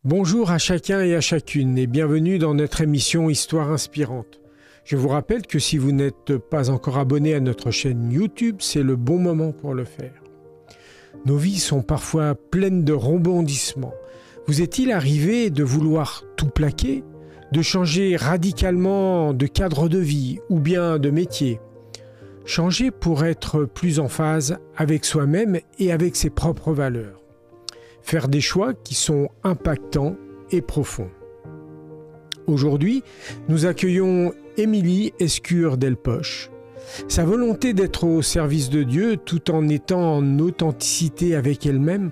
Bonjour à chacun et à chacune et bienvenue dans notre émission Histoire inspirante. Je vous rappelle que si vous n'êtes pas encore abonné à notre chaîne YouTube, c'est le bon moment pour le faire. Nos vies sont parfois pleines de rebondissements. Vous est-il arrivé de vouloir tout plaquer, de changer radicalement de cadre de vie ou bien de métier? Changer pour être plus en phase avec soi-même et avec ses propres valeurs. Faire des choix qui sont impactants et profonds. Aujourd'hui, nous accueillons Émilie Escure-Delpoche. Sa volonté d'être au service de Dieu tout en étant en authenticité avec elle-même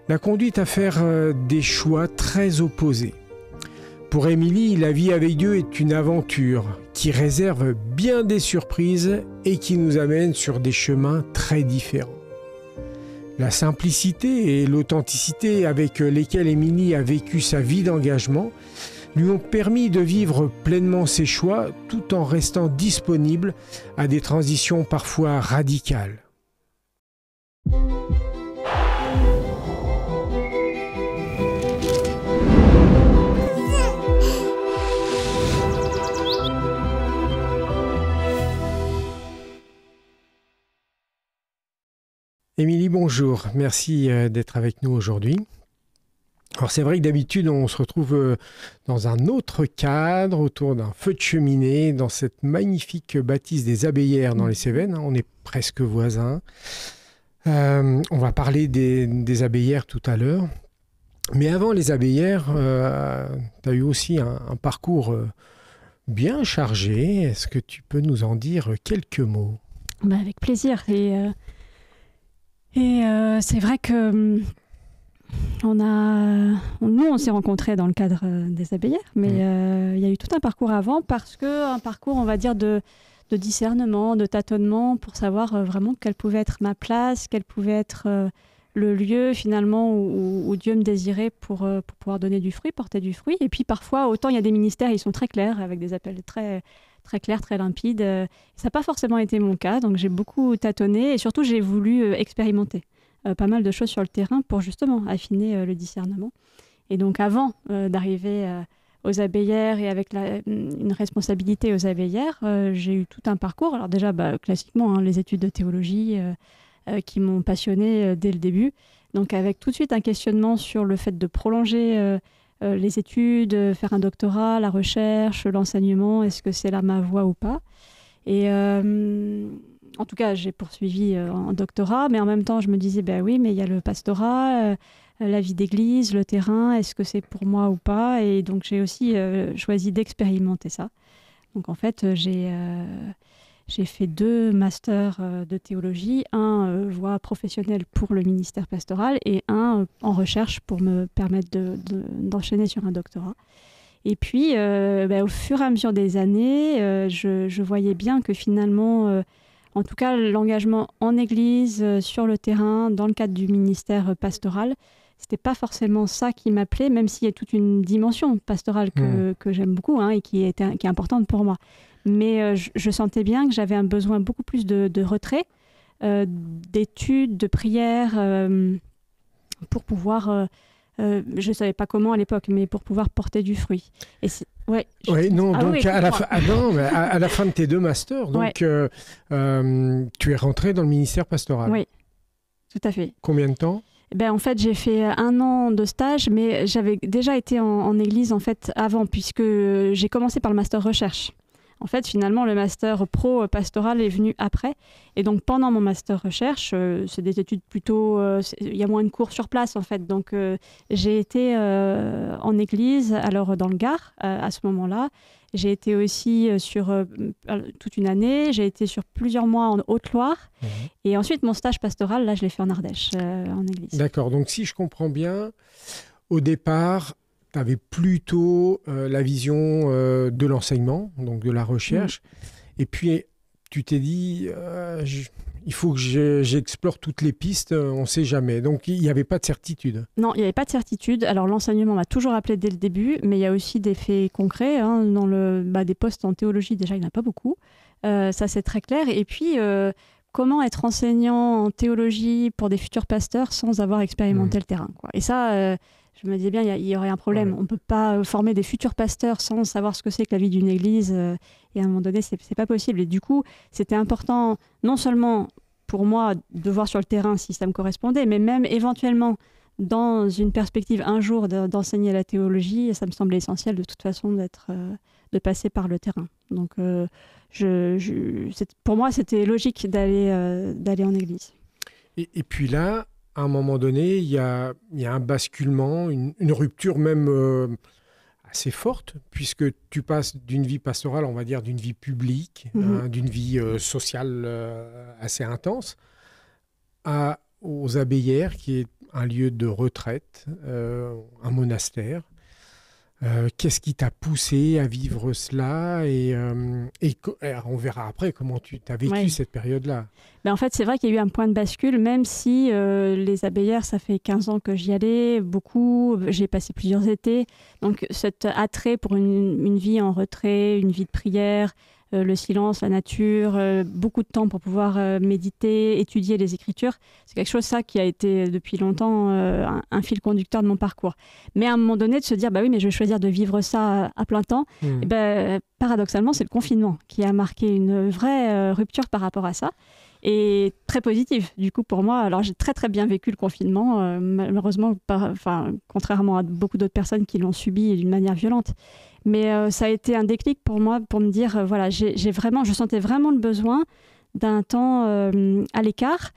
l'a conduite à faire des choix très opposés. Pour Émilie, la vie avec Dieu est une aventure qui réserve bien des surprises et qui nous amène sur des chemins très différents. La simplicité et l'authenticité avec lesquelles Émilie a vécu sa vie d'engagement lui ont permis de vivre pleinement ses choix tout en restant disponible à des transitions parfois radicales. Émilie, bonjour. Merci d'être avec nous aujourd'hui. Alors c'est vrai que d'habitude on se retrouve dans un autre cadre, autour d'un feu de cheminée, dans cette magnifique bâtisse des Abbayères dans les Cévennes. On est presque voisins. On va parler des Abbayères tout à l'heure. Mais avant les Abbayères, tu as eu aussi un parcours bien chargé. Est-ce que tu peux nous en dire quelques mots? Avec plaisir. Et c'est vrai que on s'est rencontrés dans le cadre des Abbayères, mais il y a eu tout un parcours avant, un parcours, on va dire, de discernement, de tâtonnement, pour savoir vraiment quelle pouvait être ma place, quel pouvait être le lieu finalement où Dieu me désirait pour pouvoir donner du fruit, porter du fruit. Et puis parfois, autant il y a des ministères, ils sont très clairs, avec des appels très clairs, très limpides. Ça n'a pas forcément été mon cas, donc j'ai beaucoup tâtonné et surtout j'ai voulu expérimenter pas mal de choses sur le terrain pour justement affiner le discernement. Et donc avant d'arriver aux Abbayères et avec une responsabilité aux Abbayères, j'ai eu tout un parcours. Alors déjà, classiquement, les études de théologie qui m'ont passionnée dès le début. Donc avec tout de suite un questionnement sur le fait de prolonger les études, faire un doctorat, la recherche, l'enseignement, est-ce que c'est là ma voie ou pas? Et en tout cas, j'ai poursuivi un doctorat, mais en même temps, je me disais, oui, mais il y a le pastorat, la vie d'église, le terrain, est-ce que c'est pour moi ou pas? Et donc, j'ai aussi choisi d'expérimenter ça. Donc, en fait, j'ai fait 2 masters de théologie, un voie professionnelle pour le ministère pastoral et un en recherche pour me permettre d'enchaîner sur un doctorat. Et puis, au fur et à mesure des années, je voyais bien que finalement, en tout cas, l'engagement en église, sur le terrain, dans le cadre du ministère pastoral, c'était pas forcément ça qui m'appelait, même s'il y a toute une dimension pastorale que j'aime beaucoup et qui est importante pour moi. Mais je sentais bien que j'avais un besoin beaucoup plus de retrait, d'études, de prières, pour pouvoir... je ne savais pas comment à l'époque, mais pour pouvoir porter du fruit. Et donc à la fin de tes 2 masters, donc, tu es rentrée dans le ministère pastoral. Oui, tout à fait. Combien de temps? En fait, j'ai fait 1 an de stage, mais j'avais déjà été en église en fait, avant, puisque j'ai commencé par le master recherche. En fait, finalement, le master pro pastoral est venu après. Et donc, pendant mon master recherche, c'est des études plutôt... Il y a moins de cours sur place, en fait. Donc, j'ai été en église, alors dans le Gard, à ce moment-là. J'ai été aussi sur toute une année. J'ai été sur plusieurs mois en Haute-Loire. Et ensuite, mon stage pastoral, là, je l'ai fait en Ardèche, en église. D'accord. Donc, si je comprends bien, au départ... Tu avais plutôt la vision de l'enseignement, donc de la recherche. Et puis, tu t'es dit, il faut que j'explore toutes les pistes, on ne sait jamais. Donc, il n'y avait pas de certitude. Non, il n'y avait pas de certitude. Alors, l'enseignement m'a toujours appelé dès le début, mais il y a aussi des faits concrets. Dans des postes en théologie, déjà, il n'y en a pas beaucoup. Ça, c'est très clair. Et puis, comment être enseignant en théologie pour des futurs pasteurs sans avoir expérimenté le terrain, quoi. Et ça, je me disais bien, il y aurait un problème. Ouais. On ne peut pas former des futurs pasteurs sans savoir ce que c'est que la vie d'une église. Et à un moment donné, c'est pas possible. Et du coup, c'était important, non seulement pour moi de voir sur le terrain si ça me correspondait, mais même éventuellement, dans une perspective un jour d'enseigner la théologie, ça me semblait essentiel de toute façon de passer par le terrain. Donc, pour moi, c'était logique d'aller en église. Et puis là, à un moment donné, il y a un basculement, une rupture même assez forte, puisque tu passes d'une vie pastorale, on va dire d'une vie publique, d'une vie sociale assez intense, aux Abbayères, qui est un lieu de retraite, un monastère. Qu'est-ce qui t'a poussé à vivre cela et on verra après comment tu as vécu cette période-là. Ben en fait, c'est vrai qu'il y a eu un point de bascule, même si les Abbayères, ça fait 15 ans que j'y allais, beaucoup, j'ai passé plusieurs étés. Donc cet attrait pour une vie en retrait, une vie de prière, le silence, la nature, beaucoup de temps pour pouvoir méditer, étudier les Écritures. C'est quelque chose, ça, qui a été depuis longtemps un fil conducteur de mon parcours. Mais à un moment donné, de se dire, bah oui, mais je vais choisir de vivre ça à plein temps, et ben, paradoxalement, c'est le confinement qui a marqué une vraie rupture par rapport à ça. Et très positive, du coup, pour moi. Alors, j'ai très, très bien vécu le confinement, malheureusement, contrairement à beaucoup d'autres personnes qui l'ont subi d'une manière violente. Mais ça a été un déclic pour moi, pour me dire, voilà, je sentais vraiment le besoin d'un temps à l'écart,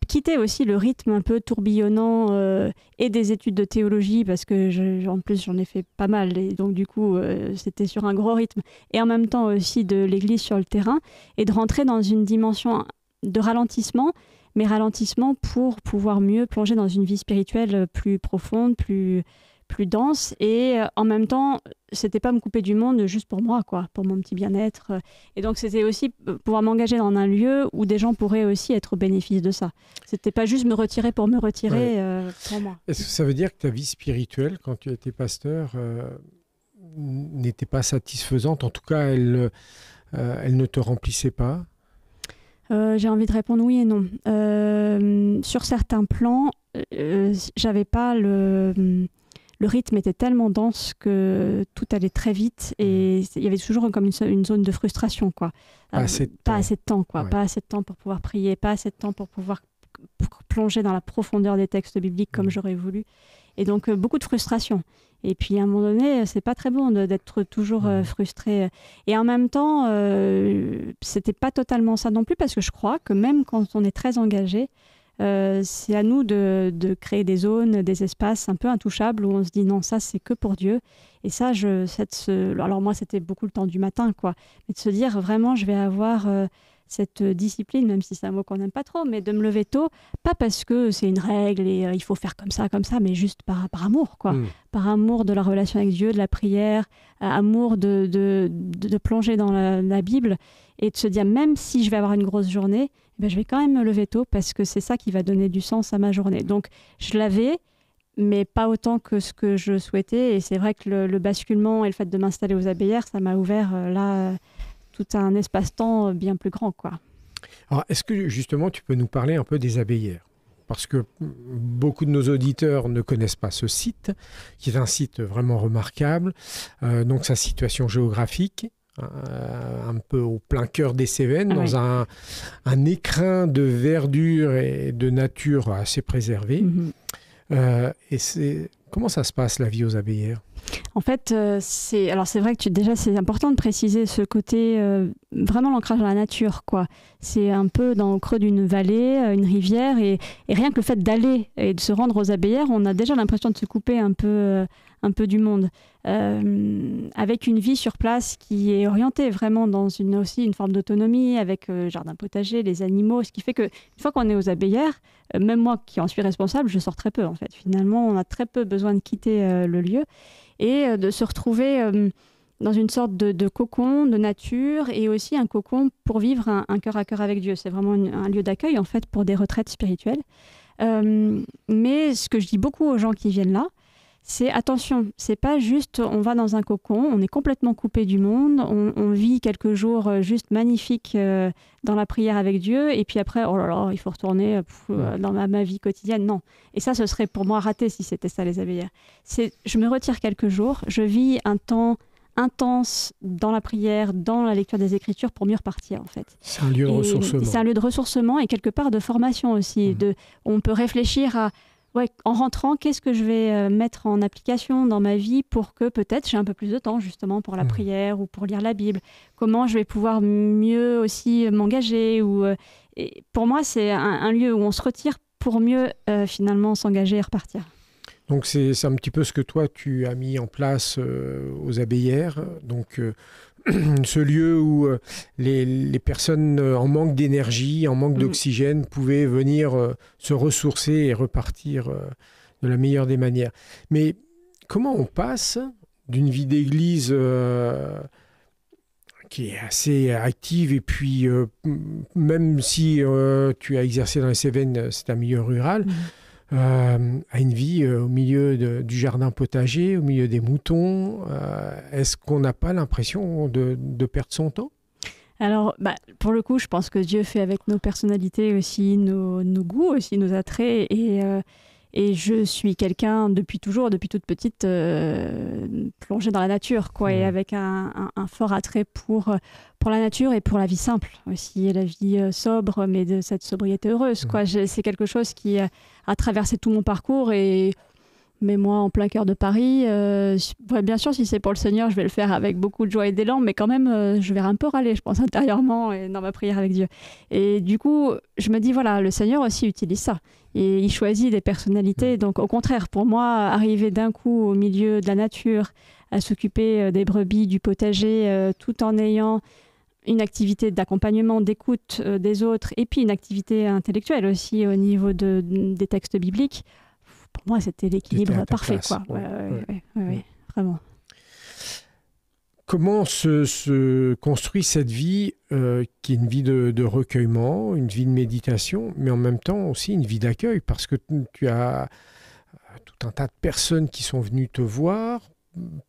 quitter aussi le rythme un peu tourbillonnant et des études de théologie, parce que en plus j'en ai fait pas mal, et donc du coup c'était sur un gros rythme, et en même temps aussi de l'église sur le terrain, et de rentrer dans une dimension de ralentissement, mais ralentissement pour pouvoir mieux plonger dans une vie spirituelle plus profonde, plus dense, et en même temps c'était pas me couper du monde juste pour moi, quoi, pour mon petit bien-être, et donc c'était aussi pouvoir m'engager dans un lieu où des gens pourraient aussi être au bénéfice de ça. C'était pas juste me retirer pour me retirer pour moi. Est-ce que ça veut dire que ta vie spirituelle quand tu étais pasteur n'était pas satisfaisante, en tout cas elle ne te remplissait pas? J'ai envie de répondre oui et non. Sur certains plans, j'avais pas le rythme était tellement dense que tout allait très vite, et il y avait toujours comme une zone de frustration, quoi. Pas assez de temps, quoi. Ouais. Pas assez de temps pour pouvoir prier, pas assez de temps pour pouvoir plonger dans la profondeur des textes bibliques comme j'aurais voulu. Et donc beaucoup de frustration. Et puis à un moment donné, c'est pas très bon d'être toujours frustré. Et en même temps, c'était pas totalement ça non plus, parce que je crois que même quand on est très engagé, c'est à nous de créer des zones, des espaces un peu intouchables où on se dit non, ça c'est que pour Dieu. Et ça, alors moi c'était beaucoup le temps du matin, quoi. Mais de se dire vraiment, je vais avoir cette discipline, même si c'est un mot qu'on n'aime pas trop, mais de me lever tôt, pas parce que c'est une règle et il faut faire comme ça, mais juste par amour, quoi. Par amour de la relation avec Dieu, de la prière, amour de plonger dans la Bible, et de se dire, même si je vais avoir une grosse journée, ben, je vais quand même me lever tôt, parce que c'est ça qui va donner du sens à ma journée. Donc, je l'avais, mais pas autant que ce que je souhaitais. Et c'est vrai que le basculement et le fait de m'installer aux Abbayères, ça m'a ouvert tout un espace-temps bien plus grand, quoi. Alors, est-ce que justement, tu peux nous parler un peu des Abbayères ? Parce que beaucoup de nos auditeurs ne connaissent pas ce site, qui est un site vraiment remarquable. Donc, sa situation géographique, un peu au plein cœur des Cévennes, dans un écrin de verdure et de nature assez préservé. Comment ça se passe, la vie aux Abbayères ? En fait, c'est vrai que déjà c'est important de préciser ce côté vraiment l'ancrage dans la nature, quoi. C'est un peu au creux d'une vallée, une rivière, et rien que le fait d'aller et de se rendre aux Abbayères, on a déjà l'impression de se couper un peu du monde, avec une vie sur place qui est orientée vraiment dans aussi une forme d'autonomie, avec jardin potager, les animaux, ce qui fait qu'une fois qu'on est aux Abbayères, même moi qui en suis responsable, je sors très peu, en fait. Finalement, on a très peu besoin de quitter le lieu, et de se retrouver dans une sorte de cocon de nature, et aussi un cocon pour vivre un cœur à cœur avec Dieu. C'est vraiment un lieu d'accueil, en fait, pour des retraites spirituelles. Mais ce que je dis beaucoup aux gens qui viennent là, c'est attention, c'est pas juste on va dans un cocon, on est complètement coupé du monde, on vit quelques jours juste magnifiques dans la prière avec Dieu, et puis après, oh là là, il faut retourner dans ma vie quotidienne. Non. Et ça, ce serait pour moi raté si c'était ça les abeillères. Je me retire quelques jours, je vis un temps intense dans la prière, dans la lecture des Écritures pour mieux repartir en fait. C'est un lieu de ressourcement. C'est un lieu de ressourcement et quelque part de formation aussi. On peut réfléchir à en rentrant, qu'est-ce que je vais mettre en application dans ma vie pour que peut-être j'ai un peu plus de temps justement pour la prière ou pour lire la Bible. Comment je vais pouvoir mieux aussi m'engager et pour moi, c'est un lieu où on se retire pour mieux finalement s'engager et repartir. Donc c'est un petit peu ce que toi tu as mis en place aux Abeillères. Donc ce lieu où les personnes en manque d'énergie, en manque d'oxygène pouvaient venir se ressourcer et repartir de la meilleure des manières. Mais comment on passe d'une vie d'église qui est assez active et puis même si tu as exercé dans les Cévennes, c'est un milieu rural, à une vie au milieu du jardin potager, au milieu des moutons. Est-ce qu'on n'a pas l'impression de perdre son temps ? Alors, pour le coup, je pense que Dieu fait avec nos personnalités aussi, nos goûts, aussi nos attraits. Et je suis quelqu'un, depuis toujours, depuis toute petite, plongée dans la nature, quoi, et avec un fort attrait pour la nature et pour la vie simple aussi, et la vie sobre, mais de cette sobriété heureuse. Quoi. C'est quelque chose qui a traversé tout mon parcours mais moi, en plein cœur de Paris, bien sûr, si c'est pour le Seigneur, je vais le faire avec beaucoup de joie et d'élan, mais quand même, je vais un peu râler, je pense, intérieurement et dans ma prière avec Dieu. Et du coup, je me dis, voilà, le Seigneur aussi utilise ça. Et il choisit des personnalités. Donc, au contraire, pour moi, arriver d'un coup au milieu de la nature, à s'occuper des brebis, du potager, tout en ayant une activité d'accompagnement, d'écoute des autres, et puis une activité intellectuelle aussi au niveau des textes bibliques, pour moi, c'était l'équilibre parfait. Quoi. Ouais, vraiment. Comment se construit cette vie qui est une vie de recueillement, une vie de méditation, mais en même temps aussi une vie d'accueil, parce que tu as tout un tas de personnes qui sont venues te voir,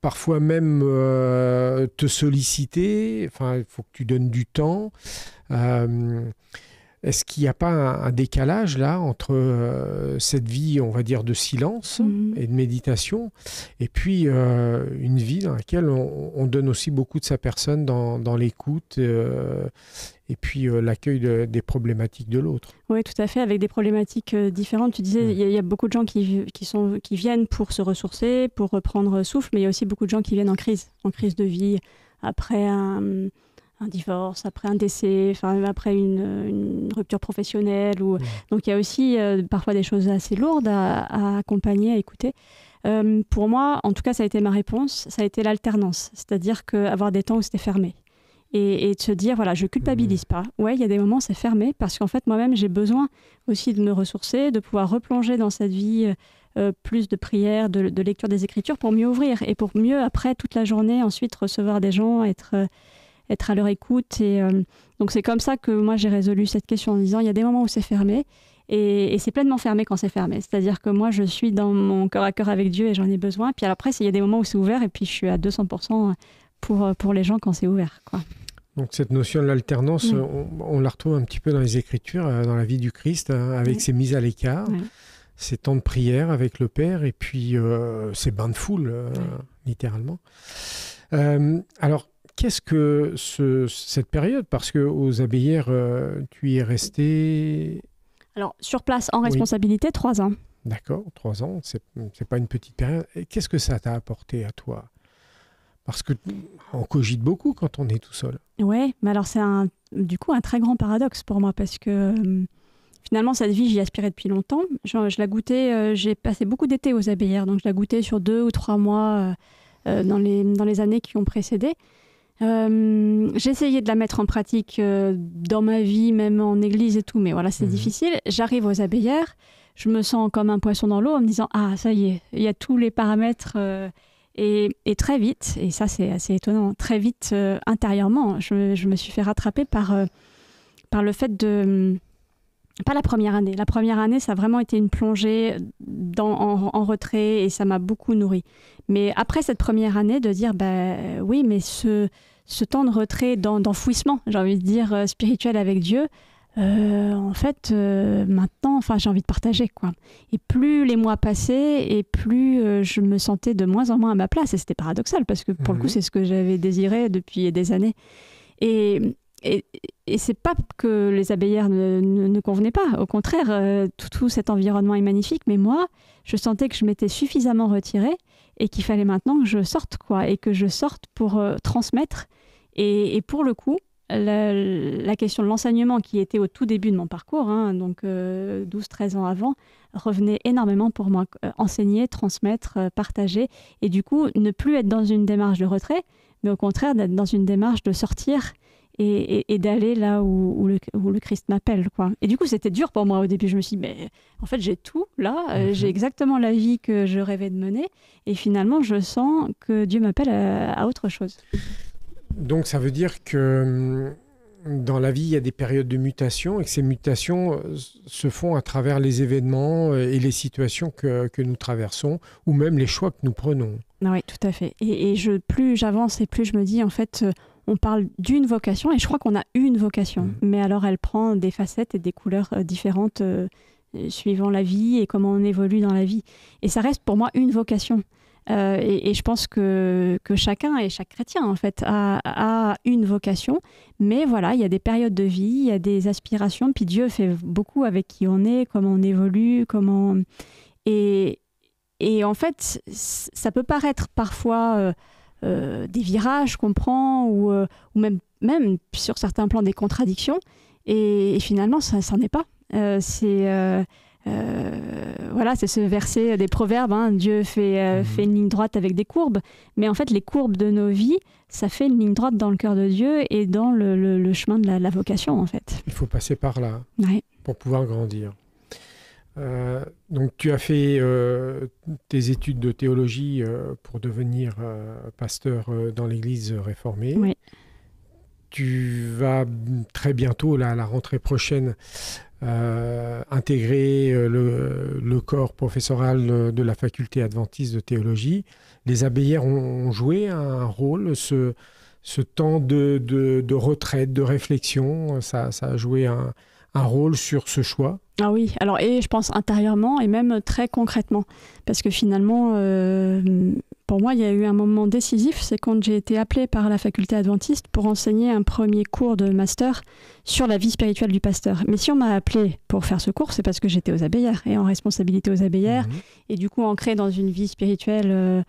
parfois même te solliciter, enfin, il faut que tu donnes du temps. Est-ce qu'il n'y a pas un décalage là entre cette vie, on va dire, de silence et de méditation, et puis une vie dans laquelle on donne aussi beaucoup de sa personne dans l'écoute et puis l'accueil des problématiques de l'autre? Oui, tout à fait, avec des problématiques différentes. Tu disais, il y a beaucoup de gens qui viennent pour se ressourcer, pour reprendre souffle, mais il y a aussi beaucoup de gens qui viennent en crise de vie, après un divorce, après un décès, après une rupture professionnelle. Donc il y a aussi parfois des choses assez lourdes à accompagner, à écouter. Pour moi, en tout cas, ça a été ma réponse, ça a été l'alternance. C'est-à-dire qu'avoir des temps où c'était fermé. Et de se dire, voilà, je ne culpabilise pas. Ouais, il y a des moments où c'est fermé, parce qu'en fait, moi-même, j'ai besoin aussi de me ressourcer, de pouvoir replonger dans cette vie plus de prière, de lecture des Écritures, pour mieux ouvrir et pour mieux, après, toute la journée, ensuite, recevoir des gens, être à leur écoute. Donc c'est comme ça que moi j'ai résolu cette question en disant il y a des moments où c'est fermé et c'est pleinement fermé quand c'est fermé. C'est-à-dire que moi je suis dans mon cœur à cœur avec Dieu et j'en ai besoin. Puis après il y a des moments où c'est ouvert et puis je suis à 200% pour les gens quand c'est ouvert, quoi. Donc cette notion de l'alternance, on la retrouve un petit peu dans les Écritures, dans la vie du Christ, avec ses mises à l'écart, ses temps de prière avec le Père et puis ses bains de foule, littéralement. Alors, qu'est-ce que cette période? Parce qu'aux Abeillères, tu y es resté... Alors, sur place, en responsabilité, 3 ans. D'accord, 3 ans, c'est pas une petite période. Et qu'est-ce que ça t'a apporté à toi? Parce qu'on cogite beaucoup quand on est tout seul. Oui, mais alors c'est du coup un très grand paradoxe pour moi, parce que finalement, cette vie, j'y aspirais depuis longtemps. Je la goûtais, j'ai passé beaucoup d'été aux Abeillères, donc je la goûtais sur 2 ou 3 mois dans les années qui ont précédé. J'ai essayé de la mettre en pratique dans ma vie, même en église et tout, mais voilà, c'est difficile. J'arrive aux Abeillères, je me sens comme un poisson dans l'eau en me disant « Ah, ça y est, il y a tous les paramètres et très vite, et ça c'est assez étonnant, très vite intérieurement, je me suis fait rattraper par le fait Pas la première année. La première année, ça a vraiment été une plongée en retrait et ça m'a beaucoup nourrie. Mais après cette première année, de dire, oui, mais ce temps de retrait, d'enfouissement, j'ai envie de dire, spirituel avec Dieu, en fait, maintenant, j'ai envie de partager, quoi. Et plus les mois passaient, et plus je me sentais de moins en moins à ma place. Et c'était paradoxal, parce que pour le coup, c'est ce que j'avais désiré depuis des années. Et c'est pas que les abbayères ne convenaient pas. Au contraire, tout cet environnement est magnifique. Mais moi, je sentais que je m'étais suffisamment retirée et qu'il fallait maintenant que je sorte, quoi. Et que je sorte pour transmettre. Et pour le coup, la question de l'enseignement qui était au tout début de mon parcours, donc 12-13 ans avant, revenait énormément pour moi. Enseigner, transmettre, partager. Et du coup, ne plus être dans une démarche de retrait, mais au contraire d'être dans une démarche de sortir et d'aller là où le Christ m'appelle, quoi. Et du coup, c'était dur pour moi au début. Je me suis dit, mais en fait, j'ai tout là, j'ai exactement la vie que je rêvais de mener. Et finalement, je sens que Dieu m'appelle à autre chose. Donc, ça veut dire que dans la vie, il y a des périodes de mutation et que ces mutations se font à travers les événements et les situations que nous traversons ou même les choix que nous prenons. Oui, tout à fait. Et plus j'avance et plus je me dis, en fait, on parle d'une vocation et je crois qu'on a une vocation. Mais alors, elle prend des facettes et des couleurs différentes suivant la vie et comment on évolue dans la vie. Et ça reste pour moi une vocation. Et je pense que chacun et chaque chrétien, en fait, a une vocation. Mais voilà, il y a des périodes de vie, il y a des aspirations. Puis Dieu fait beaucoup avec qui on est, comment on évolue, comment... Et en fait, ça peut paraître parfois des virages qu'on prend ou même sur certains plans des contradictions. Et finalement, ça n'en est pas. Voilà, c'est ce verset des Proverbes, Dieu fait une ligne droite avec des courbes. Mais en fait, les courbes de nos vies, ça fait une ligne droite dans le cœur de Dieu et dans le chemin de la vocation, en fait. Il faut passer par là pour pouvoir grandir. Donc, tu as fait tes études de théologie pour devenir pasteur dans l'Église réformée. Oui. Tu vas très bientôt, là, à la rentrée prochaine, intégrer le corps professoral de la faculté adventiste de théologie. Les abbayères ont joué un rôle, ce temps de retraite, de réflexion, ça a joué un rôle sur ce choix. Ah oui, alors et je pense intérieurement et même très concrètement, parce que finalement, pour moi, il y a eu un moment décisif, c'est quand j'ai été appelée par la faculté adventiste pour enseigner un premier cours de master sur la vie spirituelle du pasteur. Mais si on m'a appelée pour faire ce cours, c'est parce que j'étais aux abbayères et en responsabilité aux abbayères, et du coup ancrée dans une vie spirituelle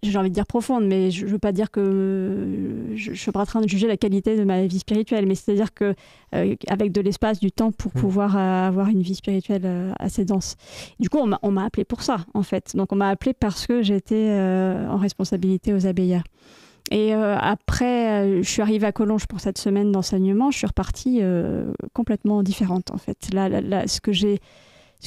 j'ai envie de dire profonde, mais je ne veux pas dire que je ne suis pas en train de juger la qualité de ma vie spirituelle, mais c'est-à-dire qu'avec de l'espace, du temps pour pouvoir avoir une vie spirituelle assez dense. Du coup, on m'a appelé pour ça, en fait. Donc, on m'a appelé parce que j'étais en responsabilité aux abbayères. Et après, je suis arrivée à Collonges pour cette semaine d'enseignement. Je suis repartie complètement différente, en fait. Là, ce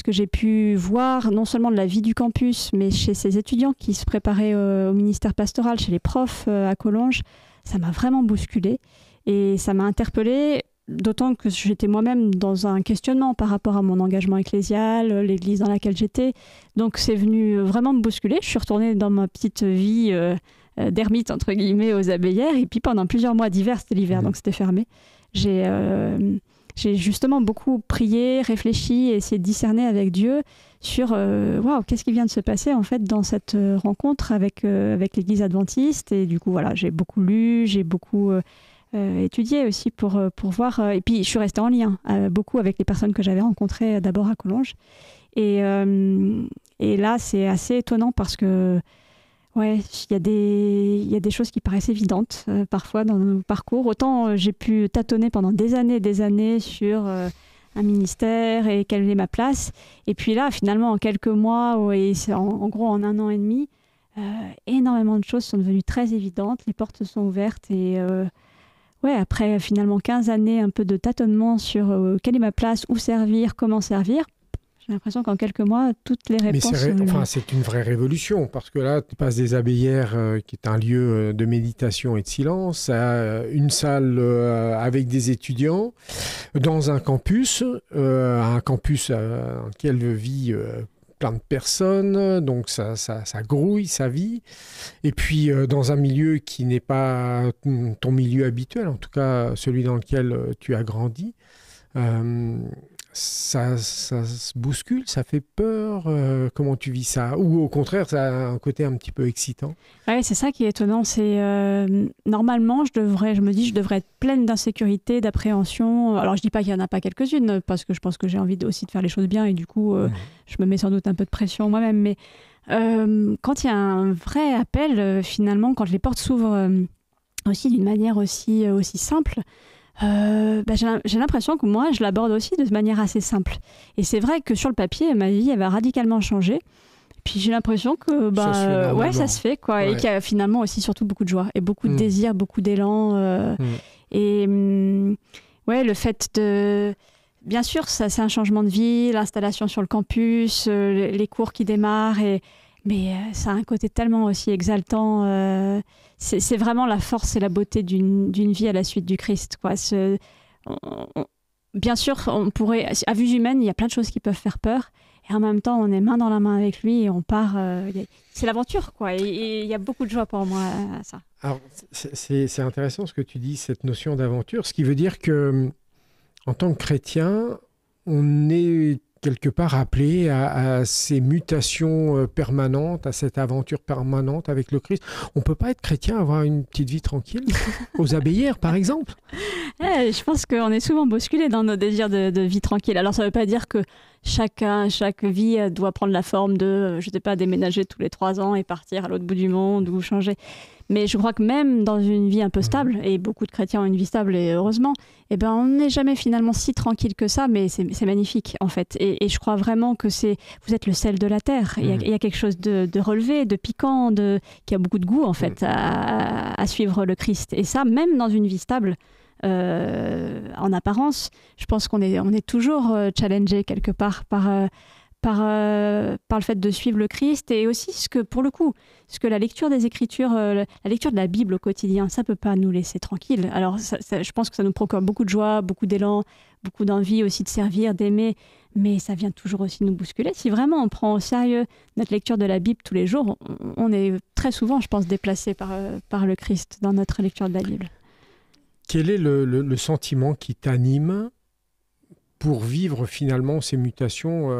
que j'ai pu voir, non seulement de la vie du campus, mais chez ces étudiants qui se préparaient au ministère pastoral, chez les profs à Collonges, ça m'a vraiment bousculée. Et ça m'a interpellée, d'autant que j'étais moi-même dans un questionnement par rapport à mon engagement ecclésial, l'église dans laquelle j'étais. Donc c'est venu vraiment me bousculer. Je suis retournée dans ma petite vie d'ermite, entre guillemets, aux abbayères. Et puis pendant plusieurs mois d'hiver, c'était l'hiver, donc c'était fermé. J'ai justement beaucoup prié, réfléchi et essayé de discerner avec Dieu sur qu'est-ce qui vient de se passer en fait dans cette rencontre avec l'Église adventiste. Et du coup, voilà, j'ai beaucoup lu, j'ai beaucoup étudié aussi pour voir. Et puis, je suis restée en lien beaucoup avec les personnes que j'avais rencontrées d'abord à Collonges. Et là, c'est assez étonnant parce que il y a des choses qui paraissent évidentes parfois dans nos parcours. Autant j'ai pu tâtonner pendant des années sur un ministère et quelle est ma place. Et puis là, finalement, en quelques mois, et en gros en 1 an et demi, énormément de choses sont devenues très évidentes. Les portes se sont ouvertes et après finalement 15 années un peu de tâtonnement sur quelle est ma place, où servir, comment servir, J'ai l'impression qu'en quelques mois, toutes les réponses... C'est une vraie révolution, parce que là, tu passes des Abbayères, qui est un lieu de méditation et de silence, à une salle avec des étudiants, dans un campus dans lequel vit plein de personnes, donc ça grouille, ça vit. Et puis, dans un milieu qui n'est pas ton milieu habituel, en tout cas celui dans lequel tu as grandi, ça se bouscule, ça fait peur. Comment tu vis ça? Ou au contraire, ça a un côté un petit peu excitant? Oui, c'est ça qui est étonnant. C'est normalement, je me dis, je devrais être pleine d'insécurité, d'appréhension. Alors, je dis pas qu'il y en a pas quelques-unes, parce que je pense que j'ai envie aussi de faire les choses bien, et du coup, je me mets sans doute un peu de pression moi-même. Mais quand il y a un vrai appel, finalement, quand les portes s'ouvrent aussi d'une manière aussi simple. J'ai l'impression que moi, je l'aborde aussi de manière assez simple. Et c'est vrai que sur le papier, ma vie, elle va radicalement changer. Puis j'ai l'impression que ça se fait, quoi. Ouais. Et qu'il y a finalement aussi surtout beaucoup de joie et beaucoup de désir, beaucoup d'élan. Et le fait de... Bien sûr, ça, c'est un changement de vie, l'installation sur le campus, les cours qui démarrent, mais ça a un côté tellement aussi exaltant. C'est vraiment la force et la beauté d'une vie à la suite du Christ, quoi. Bien sûr, on pourrait, à vue humaine, il y a plein de choses qui peuvent faire peur. Et en même temps, on est main dans la main avec lui et on part. C'est l'aventure, quoi. Et il y a beaucoup de joie pour moi à ça. Alors, c'est intéressant ce que tu dis, cette notion d'aventure. Ce qui veut dire que, en tant que chrétien, on est quelque part appelé à ces mutations permanentes, à cette aventure permanente avec le Christ. On ne peut pas être chrétien, avoir une petite vie tranquille, aux Abbayères, par exemple. Je pense qu'on est souvent bousculé dans nos désirs de vie tranquille. Alors, ça ne veut pas dire que chaque vie doit prendre la forme de, je ne sais pas, déménager tous les 3 ans et partir à l'autre bout du monde ou changer. Mais je crois que même dans une vie un peu stable, et beaucoup de chrétiens ont une vie stable, et heureusement, on n'est jamais finalement si tranquille que ça, mais c'est magnifique, en fait. Et je crois vraiment que vous êtes le sel de la terre. Il y a quelque chose de relevé, de piquant, qui a beaucoup de goût, en fait, à suivre le Christ. Et ça, même dans une vie stable, en apparence, je pense qu'on est toujours challengé quelque part par le fait de suivre le Christ, et aussi ce que la lecture des Écritures, la lecture de la Bible au quotidien, ça ne peut pas nous laisser tranquilles. Alors je pense que ça nous procure beaucoup de joie, beaucoup d'élan, beaucoup d'envie aussi de servir, d'aimer, mais ça vient toujours aussi nous bousculer. Si vraiment on prend au sérieux notre lecture de la Bible tous les jours, on est très souvent, je pense, déplacé par le Christ dans notre lecture de la Bible. Quel est le sentiment qui t'anime pour vivre finalement ces mutations?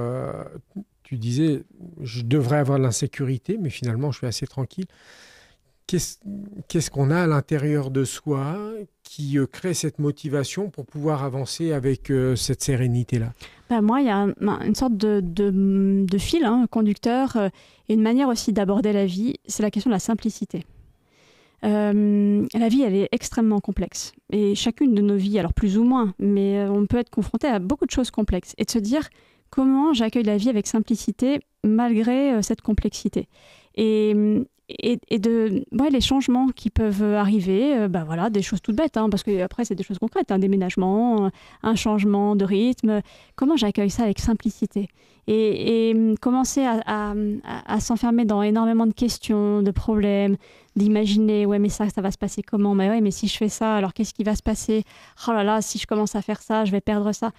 Tu disais, je devrais avoir de l'insécurité, mais finalement, je suis assez tranquille. Qu'est-ce qu'on a à l'intérieur de soi qui crée cette motivation pour pouvoir avancer avec cette sérénité-là? Moi, il y a une sorte de fil conducteur et une manière aussi d'aborder la vie. C'est la question de la simplicité. La vie, elle est extrêmement complexe. Et chacune de nos vies, alors plus ou moins, mais on peut être confronté à beaucoup de choses complexes. Et de se dire comment j'accueille la vie avec simplicité malgré cette complexité. Et les changements qui peuvent arriver, des choses toutes bêtes, parce que après c'est des choses concrètes, un déménagement, un changement de rythme. Comment j'accueille ça avec simplicité et commencer à s'enfermer dans énormément de questions, de problèmes, d'imaginer mais ça va se passer comment? Mais si je fais ça, alors qu'est-ce qui va se passer? Oh là là, si je commence à faire ça, je vais perdre ça.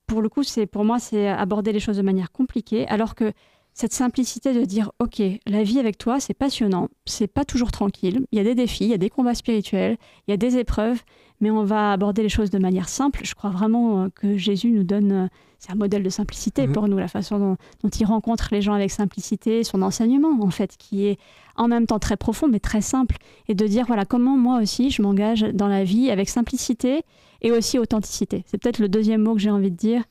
Pour moi, c'est aborder les choses de manière compliquée, alors que cette simplicité de dire, ok, la vie avec toi, c'est passionnant, c'est pas toujours tranquille, il y a des défis, il y a des combats spirituels, il y a des épreuves, mais on va aborder les choses de manière simple. Je crois vraiment que Jésus nous donne, c'est un modèle de simplicité pour nous, la façon dont il rencontre les gens avec simplicité, son enseignement en fait, qui est en même temps très profond, mais très simple, et de dire, voilà, comment moi aussi je m'engage dans la vie avec simplicité et aussi authenticité. C'est peut-être le deuxième mot que j'ai envie de dire.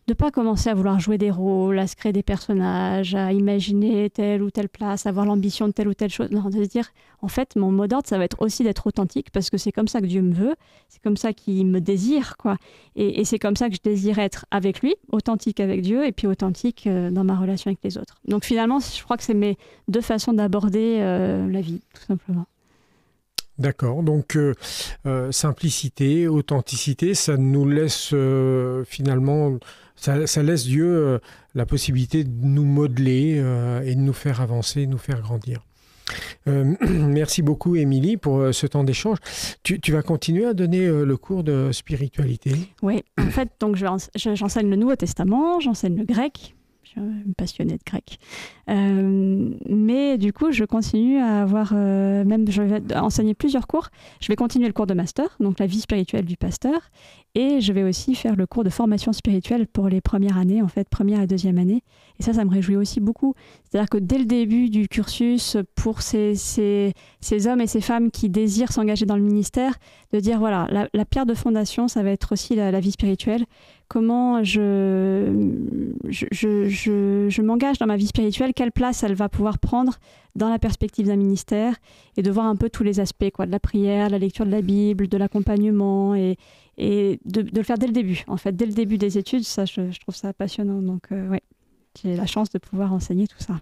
De ne pas commencer à vouloir jouer des rôles, à se créer des personnages, à imaginer telle ou telle place, avoir l'ambition de telle ou telle chose. Non, de se dire, en fait, mon mot d'ordre, ça va être aussi d'être authentique, parce que c'est comme ça que Dieu me veut, c'est comme ça qu'il me désire, quoi. Et c'est comme ça que je désire être avec lui, authentique avec Dieu, et puis authentique dans ma relation avec les autres. Donc finalement, je crois que c'est mes deux façons d'aborder la vie, tout simplement. D'accord, donc simplicité, authenticité, ça nous laisse finalement Ça laisse Dieu la possibilité de nous modeler et de nous faire avancer, de nous faire grandir. Merci beaucoup, Émilie, pour ce temps d'échange. Tu vas continuer à donner le cours de spiritualité? Oui, en fait, donc j'enseigne le Nouveau Testament, j'enseigne le grec. Je suis passionnée de grec. Mais du coup, je continue à avoir, je vais enseigner plusieurs cours. Je vais continuer le cours de master, donc la vie spirituelle du pasteur. Et je vais aussi faire le cours de formation spirituelle pour les premières années, en fait, première et deuxième année. Et ça me réjouit aussi beaucoup. C'est-à-dire que dès le début du cursus, pour ces hommes et ces femmes qui désirent s'engager dans le ministère, de dire, voilà, la pierre de fondation, ça va être aussi la vie spirituelle. Comment je m'engage dans ma vie spirituelle, quelle place elle va pouvoir prendre dans la perspective d'un ministère, et de voir un peu tous les aspects, de la prière, la lecture de la Bible, de l'accompagnement, et de le faire dès le début. En fait, dès le début des études, ça, je trouve ça passionnant. Donc, ouais, j'ai la chance de pouvoir enseigner tout ça.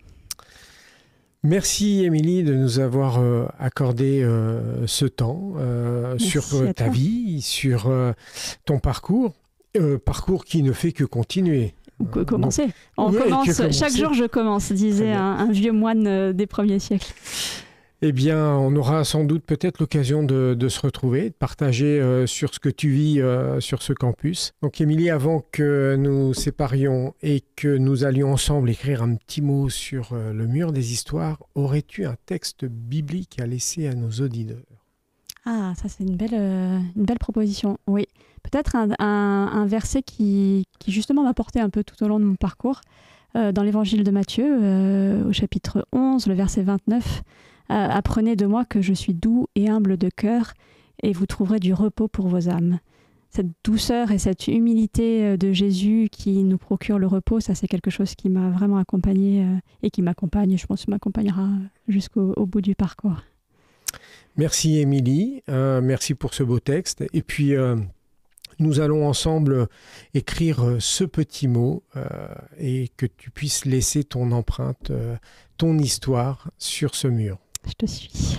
Merci, Émilie, de nous avoir accordé ce temps sur ta vie, sur ton parcours. Parcours qui ne fait que continuer. Commencer. Chaque jour, je commence, disait un vieux moine des premiers siècles. Eh bien, on aura sans doute peut-être l'occasion de se retrouver, de partager sur ce que tu vis sur ce campus. Donc, Émilie, avant que nous séparions et que nous allions ensemble écrire un petit mot sur le mur des histoires, aurais-tu un texte biblique à laisser à nos auditeurs? Ah, ça c'est une belle proposition, oui. Peut-être un verset qui justement m'a porté un peu tout au long de mon parcours. Dans l'évangile de Matthieu, au chapitre 11, le verset 29, « Apprenez de moi que je suis doux et humble de cœur, et vous trouverez du repos pour vos âmes. » Cette douceur et cette humilité de Jésus qui nous procure le repos, ça c'est quelque chose qui m'a vraiment accompagnée et qui m'accompagne, je pense, m'accompagnera jusqu'au bout du parcours. Merci Émilie, merci pour ce beau texte. Et puis, nous allons ensemble écrire ce petit mot et que tu puisses laisser ton empreinte, ton histoire sur ce mur. Je te suis.